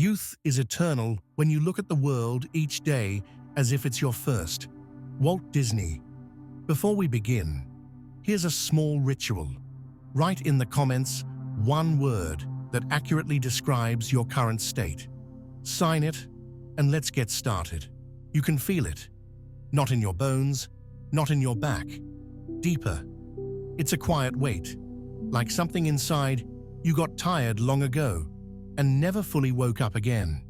Youth is eternal when you look at the world each day as if it's your first. Walt Disney. Before we begin, here's a small ritual. Write in the comments one word that accurately describes your current state. Sign it, and let's get started. You can feel it. Not in your bones, not in your back. Deeper. It's a quiet weight, like something inside you got tired long ago and never fully woke up again.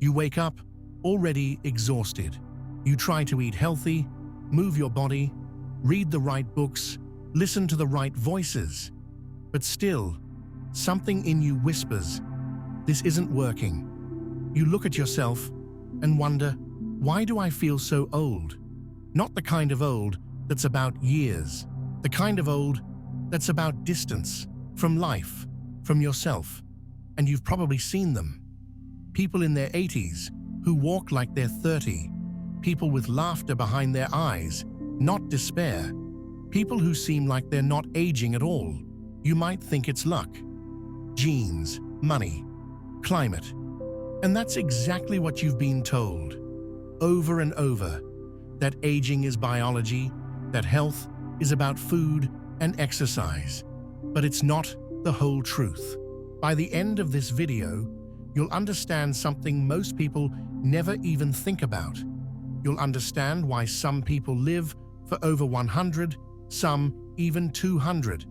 You wake up already exhausted. You try to eat healthy, move your body, read the right books, listen to the right voices. But still, something in you whispers, this isn't working. You look at yourself and wonder, why do I feel so old? Not the kind of old that's about years, the kind of old that's about distance, from life, from yourself. And you've probably seen them. People in their 80s who walk like they're 30. People with laughter behind their eyes, not despair. People who seem like they're not aging at all. You might think it's luck, genes, money, climate. And that's exactly what you've been told, over and over, that aging is biology, that health is about food and exercise. But it's not the whole truth. By the end of this video, you'll understand something most people never even think about. You'll understand why some people live for over 100, some even 200,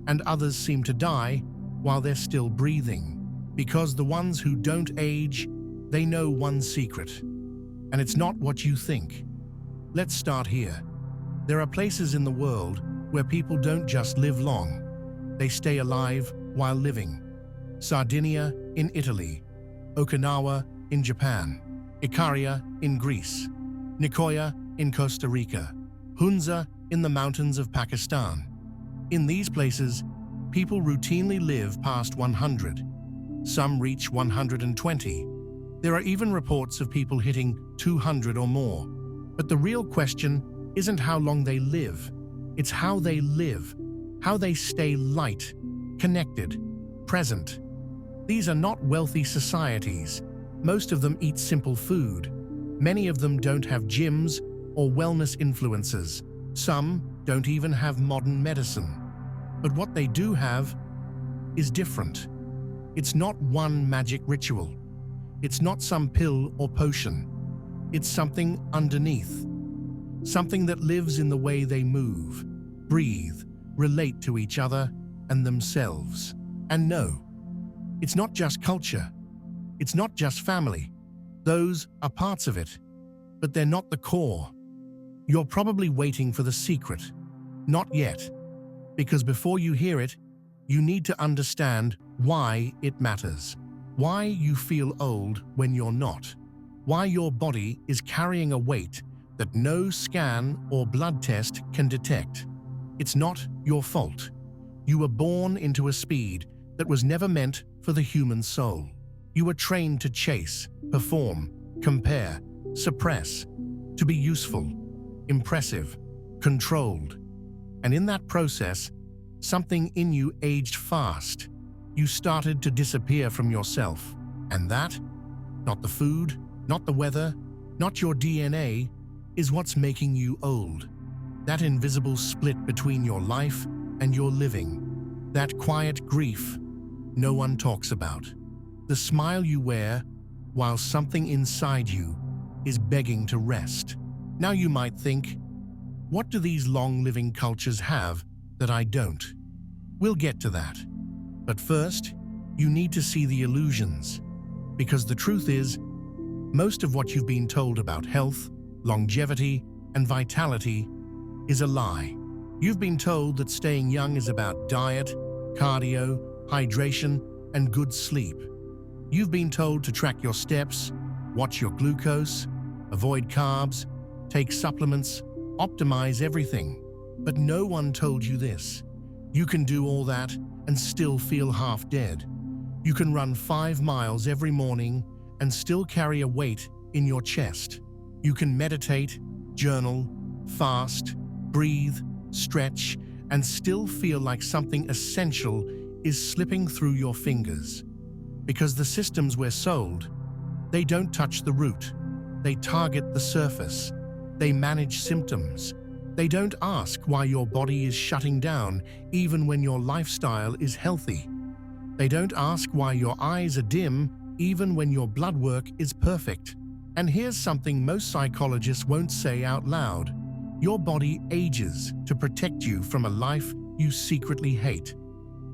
and others seem to die while they're still breathing. Because the ones who don't age, they know one secret. And it's not what you think. Let's start here. There are places in the world where people don't just live long. They stay alive while living. Sardinia in Italy, Okinawa in Japan, Ikaria in Greece, Nicoya in Costa Rica, Hunza in the mountains of Pakistan. In these places, people routinely live past 100. Some reach 120. There are even reports of people hitting 200 or more. But the real question isn't how long they live. It's how they live, how they stay light, connected, present. These are not wealthy societies. Most of them eat simple food. Many of them don't have gyms or wellness influencers. Some don't even have modern medicine. But what they do have is different. It's not one magic ritual. It's not some pill or potion. It's something underneath. Something that lives in the way they move, breathe, relate to each other and themselves. And no, it's not just culture. It's not just family. Those are parts of it, but they're not the core. You're probably waiting for the secret. Not yet. Because before you hear it, you need to understand why it matters. Why you feel old when you're not. Why your body is carrying a weight that no scan or blood test can detect. It's not your fault. You were born into a speed that was never meant for the human soul. You were trained to chase, perform, compare, suppress, to be useful, impressive, controlled. And in that process, something in you aged fast. You started to disappear from yourself. And that, not the food, not the weather, not your DNA, is what's making you old. That invisible split between your life and your living. That quiet grief no one talks about. The smile you wear while something inside you is begging to rest. Now you might think, what do these long-living cultures have that I don't? We'll get to that. But first, you need to see the illusions. Because the truth is, most of what you've been told about health, longevity, and vitality is a lie. You've been told that staying young is about diet, cardio, hydration, and good sleep. You've been told to track your steps, watch your glucose, avoid carbs, take supplements, optimize everything. But no one told you this. You can do all that and still feel half dead. You can run 5 miles every morning and still carry a weight in your chest. You can meditate, journal, fast, breathe, stretch, and still feel like something essential is slipping through your fingers. Because the systems we're sold, they don't touch the root. They target the surface. They manage symptoms. They don't ask why your body is shutting down even when your lifestyle is healthy. They don't ask why your eyes are dim even when your blood work is perfect. And here's something most psychologists won't say out loud. Your body ages to protect you from a life you secretly hate.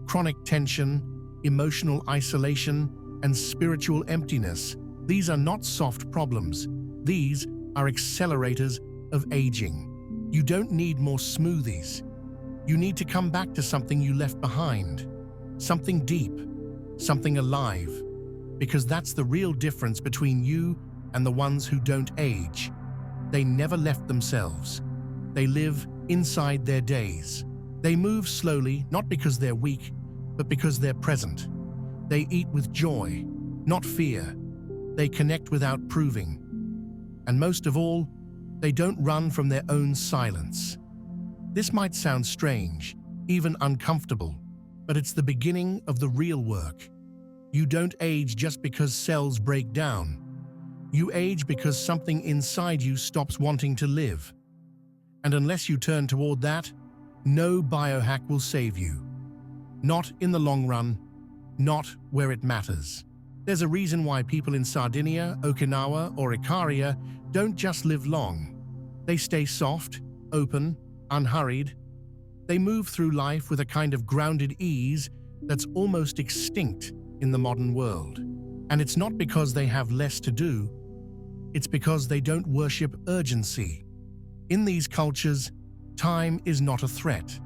Chronic tension, emotional isolation, and spiritual emptiness, these are not soft problems. These are accelerators of aging. You don't need more smoothies. You need to come back to something you left behind. Something deep, something alive. Because that's the real difference between you and the ones who don't age. They never left themselves. They live inside their days. They move slowly, not because they're weak, but because they're present. They eat with joy, not fear. They connect without proving. And most of all, they don't run from their own silence. This might sound strange, even uncomfortable, but it's the beginning of the real work. You don't age just because cells break down. You age because something inside you stops wanting to live. And unless you turn toward that, no biohack will save you. Not in the long run, not where it matters. There's a reason why people in Sardinia, Okinawa, or Ikaria don't just live long. They stay soft, open, unhurried. They move through life with a kind of grounded ease that's almost extinct in the modern world. And it's not because they have less to do, it's because they don't worship urgency. In these cultures, time is not a threat.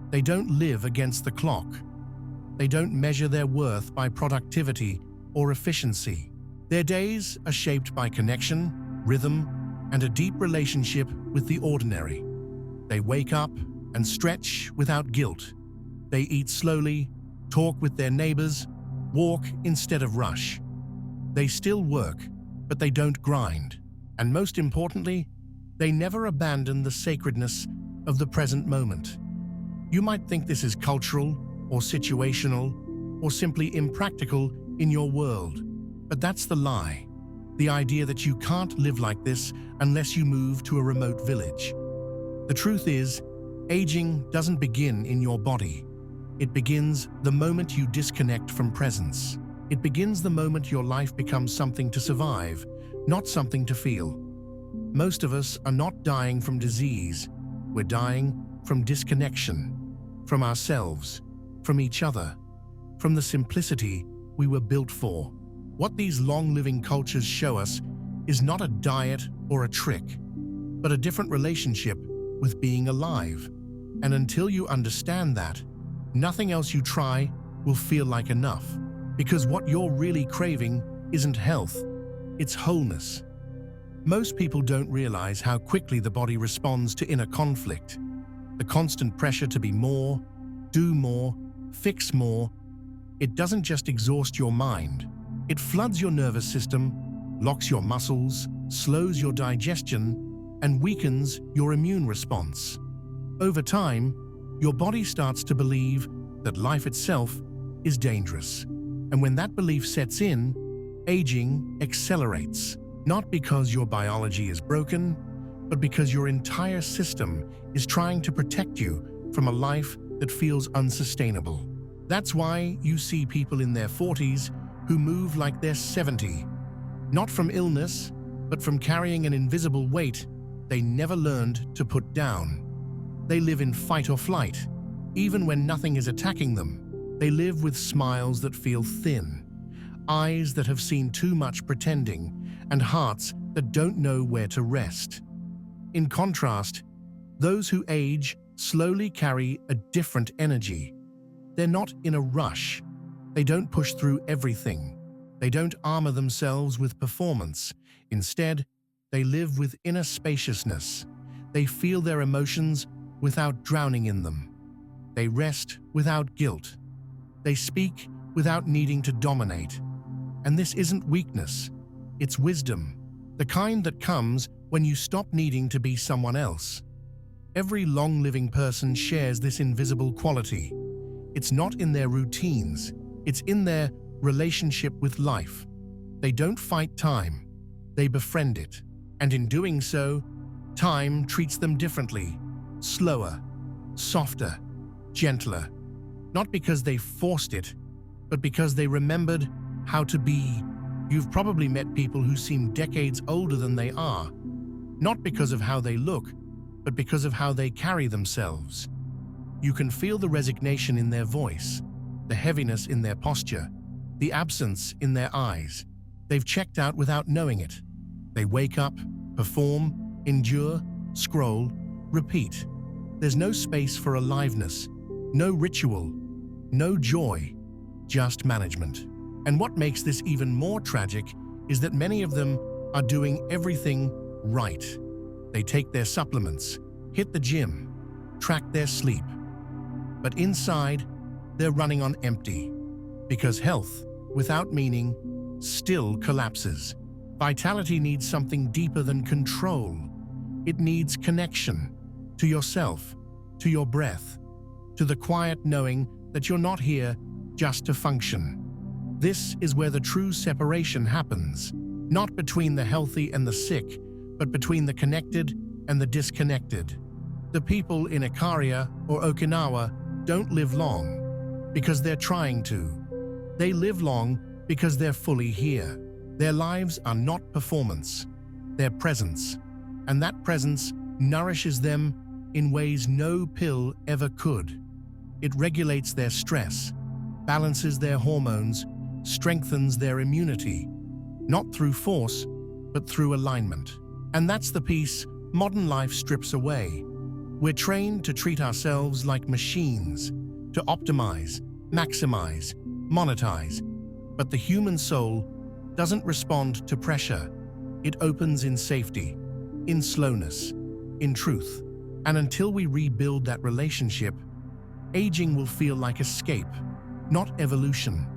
They don't live against the clock. They don't measure their worth by productivity or efficiency. Their days are shaped by connection, rhythm, and a deep relationship with the ordinary. They wake up and stretch without guilt. They eat slowly, talk with their neighbors, walk instead of rush. They still work, but they don't grind. And most importantly, they never abandon the sacredness of the present moment. You might think this is cultural or situational or simply impractical in your world, but that's the lie. The idea that you can't live like this unless you move to a remote village. The truth is, aging doesn't begin in your body. It begins the moment you disconnect from presence. It begins the moment your life becomes something to survive, not something to feel. Most of us are not dying from disease. We're dying from disconnection, from ourselves, from each other, from the simplicity we were built for. What these long-living cultures show us is not a diet or a trick, but a different relationship with being alive. And until you understand that, nothing else you try will feel like enough. Because what you're really craving isn't health, it's wholeness. Most people don't realize how quickly the body responds to inner conflict. The constant pressure to be more, do more, fix more. It doesn't just exhaust your mind. It floods your nervous system, locks your muscles, slows your digestion, and weakens your immune response. Over time, your body starts to believe that life itself is dangerous. And when that belief sets in, aging accelerates. Not because your biology is broken, but because your entire system is trying to protect you from a life that feels unsustainable. That's why you see people in their 40s who move like they're 70. Not from illness, but from carrying an invisible weight they never learned to put down. They live in fight or flight. Even when nothing is attacking them, they live with smiles that feel thin, eyes that have seen too much pretending, and hearts that don't know where to rest. In contrast, those who age slowly carry a different energy. They're not in a rush. They don't push through everything. They don't armor themselves with performance. Instead, they live with inner spaciousness. They feel their emotions without drowning in them. They rest without guilt. They speak without needing to dominate. And this isn't weakness, it's wisdom, the kind that comes when you stop needing to be someone else. Every long-living person shares this invisible quality. It's not in their routines, it's in their relationship with life. They don't fight time, they befriend it. And in doing so, time treats them differently, slower, softer, gentler. Not because they forced it, but because they remembered how to be. You've probably met people who seem decades older than they are, not because of how they look, but because of how they carry themselves. You can feel the resignation in their voice, the heaviness in their posture, the absence in their eyes. They've checked out without knowing it. They wake up, perform, endure, scroll, repeat. There's no space for aliveness, no ritual, no joy, just management. And what makes this even more tragic is that many of them are doing everything right. They take their supplements, hit the gym, track their sleep. But inside, they're running on empty, because health, without meaning, still collapses. Vitality needs something deeper than control. It needs connection to yourself, to your breath, to the quiet knowing that you're not here just to function. This is where the true separation happens, not between the healthy and the sick, but between the connected and the disconnected. The people in Ikaria or Okinawa don't live long because they're trying to. They live long because they're fully here. Their lives are not performance, they're presence. And that presence nourishes them in ways no pill ever could. It regulates their stress, balances their hormones, strengthens their immunity, not through force, but through alignment. And that's the piece modern life strips away. We're trained to treat ourselves like machines, to optimize, maximize, monetize. But the human soul doesn't respond to pressure. It opens in safety, in slowness, in truth. And until we rebuild that relationship, aging will feel like escape, not evolution.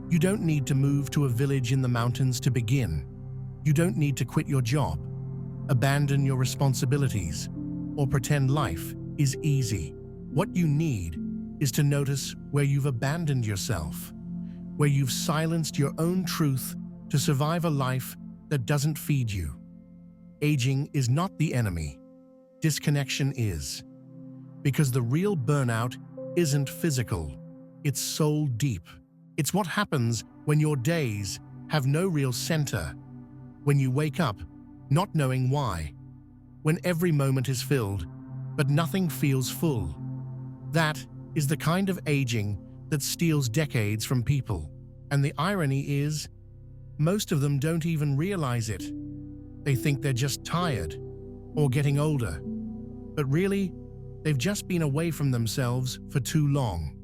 You don't need to move to a village in the mountains to begin. You don't need to quit your job, abandon your responsibilities, or pretend life is easy. What you need is to notice where you've abandoned yourself, where you've silenced your own truth to survive a life that doesn't feed you. Aging is not the enemy. Disconnection is. Because the real burnout isn't physical, it's soul deep. It's what happens when your days have no real center, when you wake up not knowing why, when every moment is filled, but nothing feels full. That is the kind of aging that steals decades from people. And the irony is, most of them don't even realize it. They think they're just tired or getting older. But really, they've just been away from themselves for too long.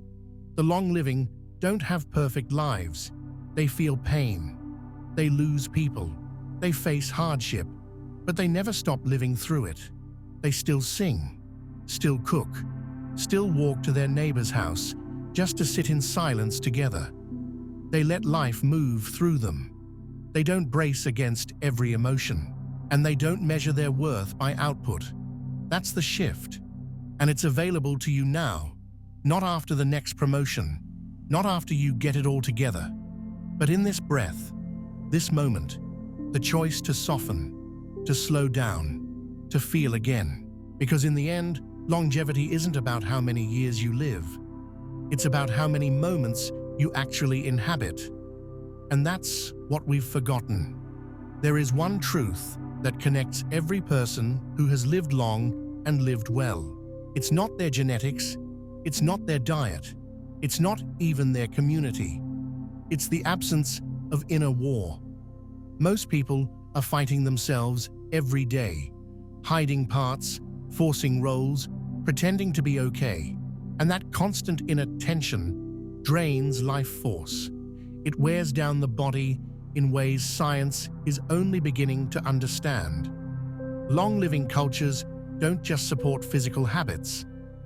The long-living don't have perfect lives. They feel pain. They lose people. They face hardship. But they never stop living through it. They still sing, still cook, still walk to their neighbor's house just to sit in silence together. They let life move through them. They don't brace against every emotion, and they don't measure their worth by output. That's the shift. And it's available to you now, not after the next promotion, not after you get it all together, but in this breath, this moment, the choice to soften, to slow down, to feel again. Because in the end, longevity isn't about how many years you live. It's about how many moments you actually inhabit. And that's what we've forgotten. There is one truth that connects every person who has lived long and lived well. It's not their genetics, it's not their diet, it's not even their community. It's the absence of inner war. Most people are fighting themselves every day, hiding parts, forcing roles, pretending to be okay. And that constant inner tension drains life force. It wears down the body in ways science is only beginning to understand. Long-living cultures don't just support physical habits,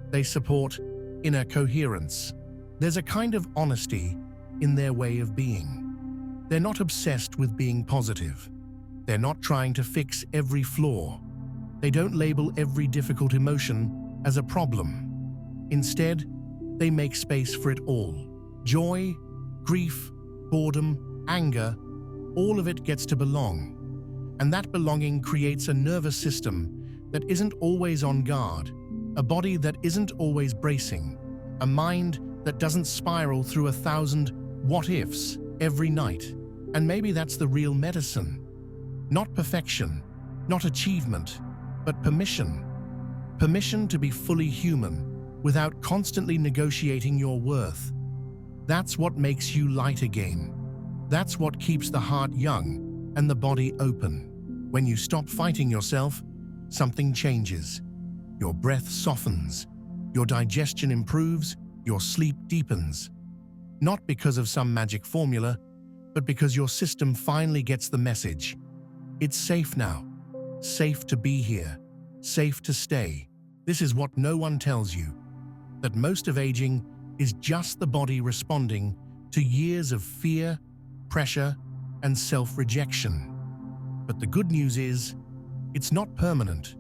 they support inner coherence. There's a kind of honesty in their way of being. They're not obsessed with being positive. They're not trying to fix every flaw. They don't label every difficult emotion as a problem. Instead, they make space for it all. Joy, grief, boredom, anger, all of it gets to belong. And that belonging creates a nervous system that isn't always on guard, a body that isn't always bracing, a mind that doesn't spiral through 1,000 what-ifs every night. And maybe that's the real medicine. Not perfection, not achievement, but permission. Permission to be fully human without constantly negotiating your worth. That's what makes you light again. That's what keeps the heart young and the body open. When you stop fighting yourself, something changes. Your breath softens, your digestion improves, your sleep deepens. Not because of some magic formula, but because your system finally gets the message. It's safe now. Safe to be here. Safe to stay. This is what no one tells you. That most of aging is just the body responding to years of fear, pressure, and self-rejection. But the good news is, it's not permanent.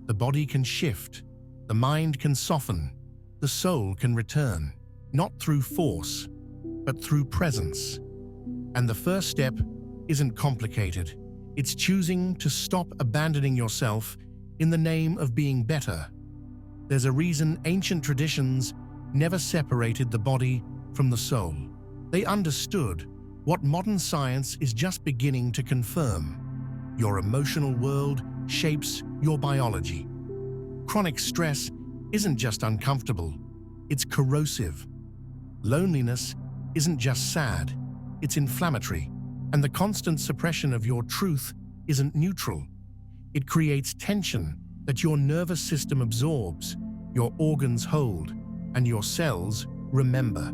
The body can shift, the mind can soften, the soul can return, not through force, but through presence. And the first step isn't complicated. It's choosing to stop abandoning yourself in the name of being better. There's a reason ancient traditions never separated the body from the soul. They understood what modern science is just beginning to confirm. Your emotional world shapes your biology. Chronic stress isn't just uncomfortable, it's corrosive. Loneliness isn't just sad, it's inflammatory. And the constant suppression of your truth isn't neutral. It creates tension that your nervous system absorbs, your organs hold, and your cells remember.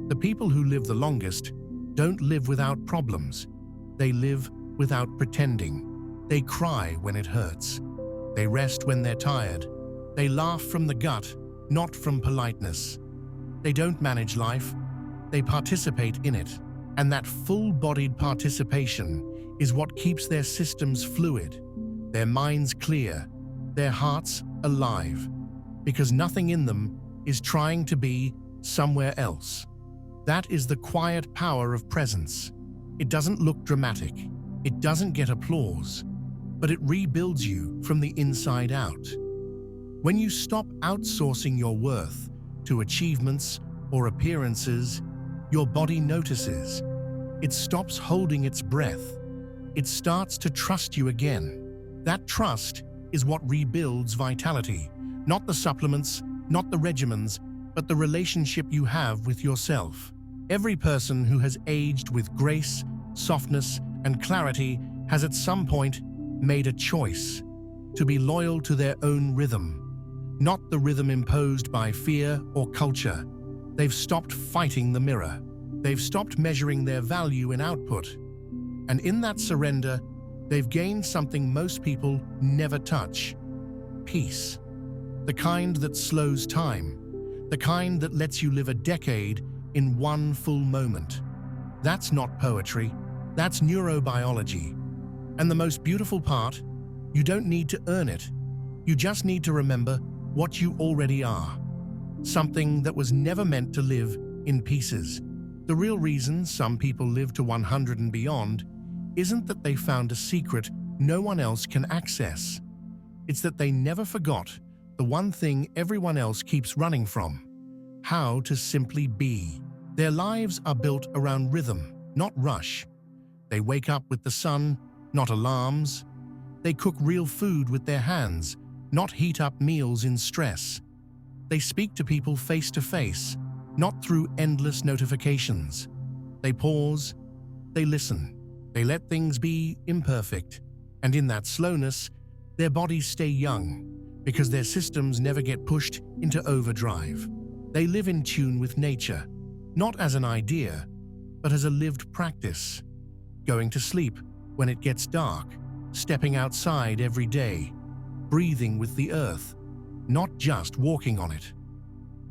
The people who live the longest don't live without problems. They live without pretending. They cry when it hurts. They rest when they're tired. They laugh from the gut, not from politeness. They don't manage life. They participate in it. And that full-bodied participation is what keeps their systems fluid, their minds clear, their hearts alive, because nothing in them is trying to be somewhere else. That is the quiet power of presence. It doesn't look dramatic. It doesn't get applause, but it rebuilds you from the inside out. When you stop outsourcing your worth to achievements or appearances, your body notices. It stops holding its breath. It starts to trust you again. That trust is what rebuilds vitality, not the supplements, not the regimens, but the relationship you have with yourself. Every person who has aged with grace, softness, and clarity has at some point made a choice to be loyal to their own rhythm, not the rhythm imposed by fear or culture. They've stopped fighting the mirror. They've stopped measuring their value in output. And in that surrender, they've gained something most people never touch: peace. The kind that slows time. The kind that lets you live a decade in one full moment. That's not poetry. That's neurobiology. And the most beautiful part, you don't need to earn it. You just need to remember what you already are. Something that was never meant to live in pieces. The real reason some people live to 100 and beyond isn't that they found a secret no one else can access. It's that they never forgot the one thing everyone else keeps running from: how to simply be. Their lives are built around rhythm, not rush. They wake up with the sun, not alarms. They cook real food with their hands, not heat up meals in stress. They speak to people face to face, not through endless notifications. They pause, they listen, they let things be imperfect. And in that slowness, their bodies stay young, because their systems never get pushed into overdrive. They live in tune with nature, not as an idea, but as a lived practice. Going to sleep when it gets dark, stepping outside every day, breathing with the earth, not just walking on it.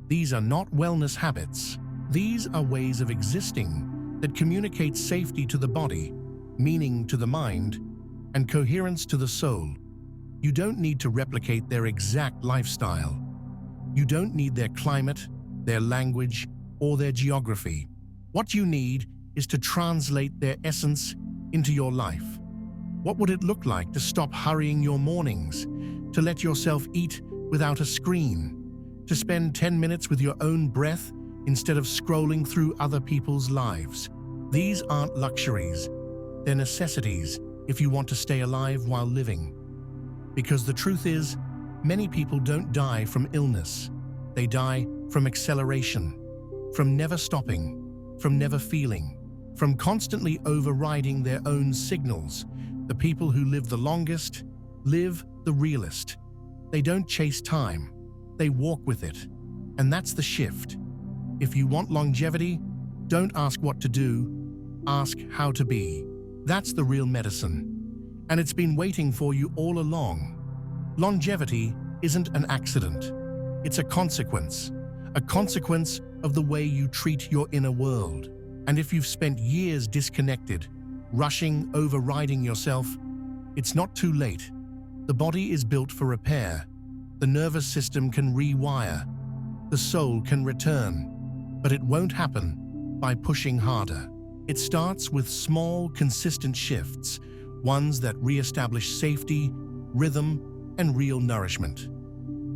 These are not wellness habits. These are ways of existing that communicate safety to the body, meaning to the mind, and coherence to the soul. You don't need to replicate their exact lifestyle. You don't need their climate, their language, or their geography. What you need is to translate their essence into your life. What would it look like to stop hurrying your mornings, to let yourself eat without a screen, to spend 10 minutes with your own breath instead of scrolling through other people's lives? These aren't luxuries, they're necessities if you want to stay alive while living. Because the truth is, many people don't die from illness. They die from acceleration, from never stopping, from never feeling, from constantly overriding their own signals. The people who live the longest live the realest. They don't chase time, they walk with it. And that's the shift. If you want longevity, don't ask what to do, ask how to be. That's the real medicine. And it's been waiting for you all along. Longevity isn't an accident. It's a consequence of the way you treat your inner world. And if you've spent years disconnected, rushing, overriding yourself, it's not too late. The body is built for repair. The nervous system can rewire. The soul can return. But it won't happen by pushing harder. It starts with small, consistent shifts, ones that re-establish safety, rhythm, and real nourishment.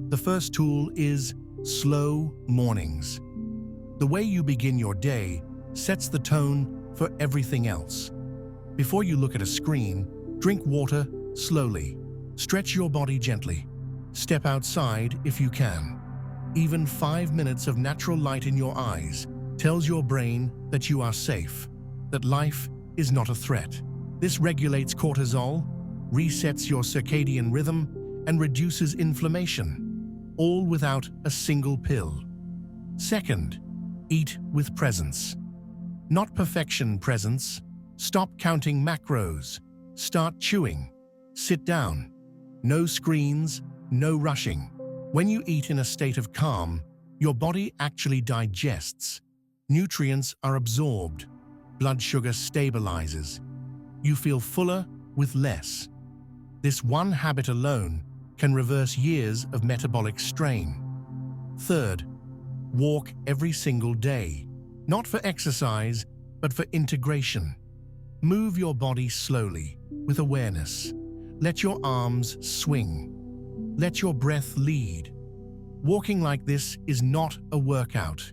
The first tool is slow mornings. The way you begin your day sets the tone for everything else. Before you look at a screen, drink water slowly. Stretch your body gently. Step outside if you can. Even 5 minutes of natural light in your eyes tells your brain that you are safe, that life is not a threat. This regulates cortisol, resets your circadian rhythm, and reduces inflammation, all without a single pill. Second, eat with presence. Not perfection presence. Stop counting macros. Start chewing. Sit down. No screens, no rushing. When you eat in a state of calm, your body actually digests. Nutrients are absorbed. Blood sugar stabilizes. You feel fuller with less. This one habit alone can reverse years of metabolic strain. Third, walk every single day. Not for exercise, but for integration. Move your body slowly, with awareness. Let your arms swing. Let your breath lead. Walking like this is not a workout.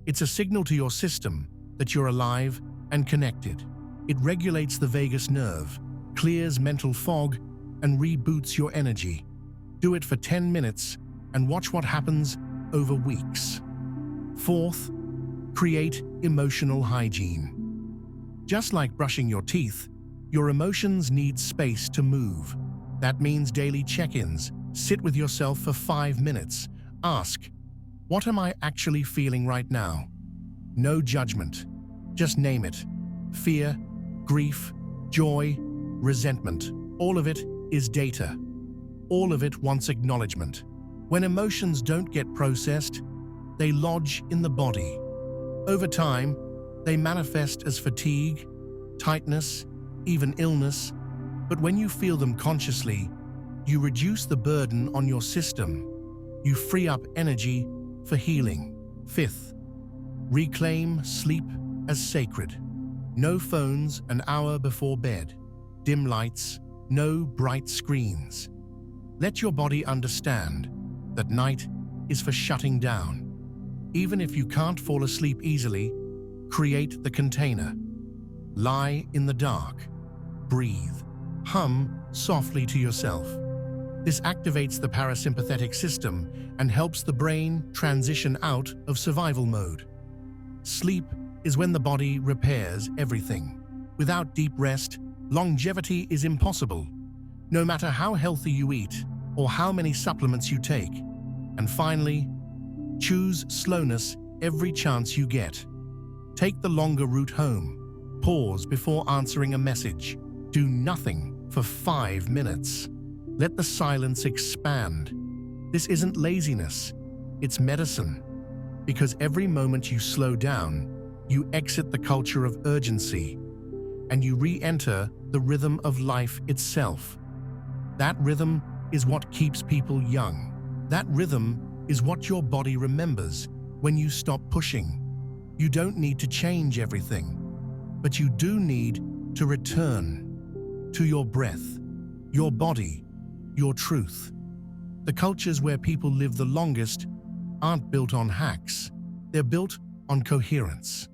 It's a signal to your system that you're alive and connected. It regulates the vagus nerve, clears mental fog, and reboots your energy. Do it for 10 minutes and watch what happens over weeks. Fourth, create emotional hygiene. Just like brushing your teeth, your emotions need space to move. That means daily check-ins. Sit with yourself for 5 minutes. Ask, what am I actually feeling right now? No judgment. Just name it. Fear, grief, joy, resentment. All of it is data. All of it wants acknowledgement. When emotions don't get processed, they lodge in the body. Over time, they manifest as fatigue, tightness, even illness. But when you feel them consciously, you reduce the burden on your system. You free up energy for healing. Fifth, reclaim sleep as sacred. No phones an hour before bed. Dim lights, no bright screens. Let your body understand that night is for shutting down. Even if you can't fall asleep easily, create the container. Lie in the dark. Breathe. Hum softly to yourself. This activates the parasympathetic system and helps the brain transition out of survival mode. Sleep is when the body repairs everything. Without deep rest, longevity is impossible, no matter how healthy you eat or how many supplements you take. And finally, choose slowness every chance you get. Take the longer route home. Pause before answering a message. Do nothing for 5 minutes. Let the silence expand. This isn't laziness, it's medicine. Because every moment you slow down, you exit the culture of urgency, and you re-enter the rhythm of life itself. That rhythm is what keeps people young. That rhythm is what your body remembers when you stop pushing. You don't need to change everything, but you do need to return to your breath, your body, your truth. The cultures where people live the longest aren't built on hacks. They're built on coherence.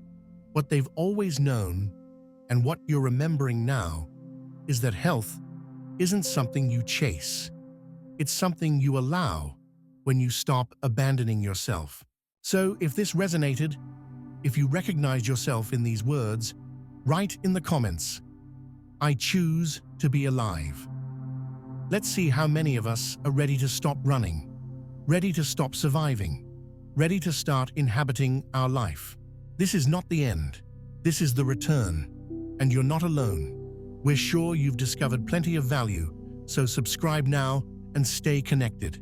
What they've always known, and what you're remembering now, is that health isn't something you chase. It's something you allow when you stop abandoning yourself. So if this resonated, if you recognized yourself in these words, write in the comments, "I choose to be alive." Let's see how many of us are ready to stop running, ready to stop surviving, ready to start inhabiting our life. This is not the end. This is the return. And you're not alone. We're sure you've discovered plenty of value, so subscribe now and stay connected.